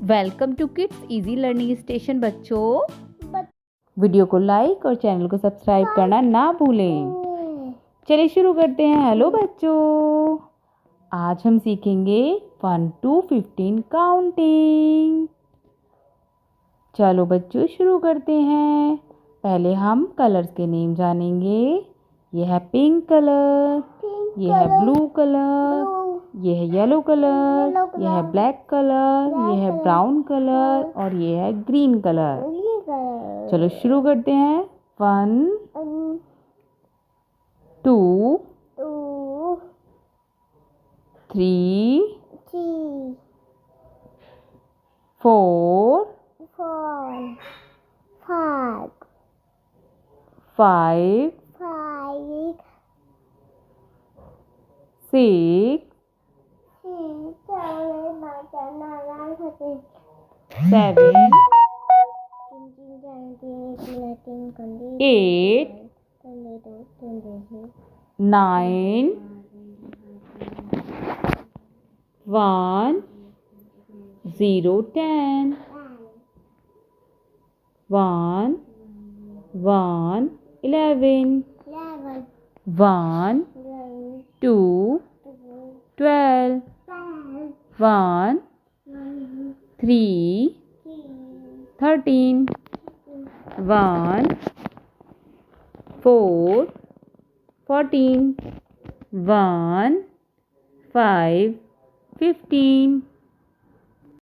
Welcome to kids easy learning station बच्चों। Video को like और चैनल को सब्सक्राइब करना ना भूलें। चलिए शुरू करते हैं। हेलो बच्चों, आज हम सीखेंगे 1 to 15 काउंटिंग। चलो बच्चों शुरू करते हैं। पहले हम कलर्स के नेम जानेंगे। यह है पिंक कलर, यह है ब्लू कलर, यह है येलो कलर, यह है ब्लैक कलर, यह है ब्राउन कलर और यह है ग्रीन कलर। चलो शुरू करते हैं। 1 2 3 4 5 6 7 8 9 1 0 10 1 1 11 1 2 12 1 3 13 1 4 14 1 5 15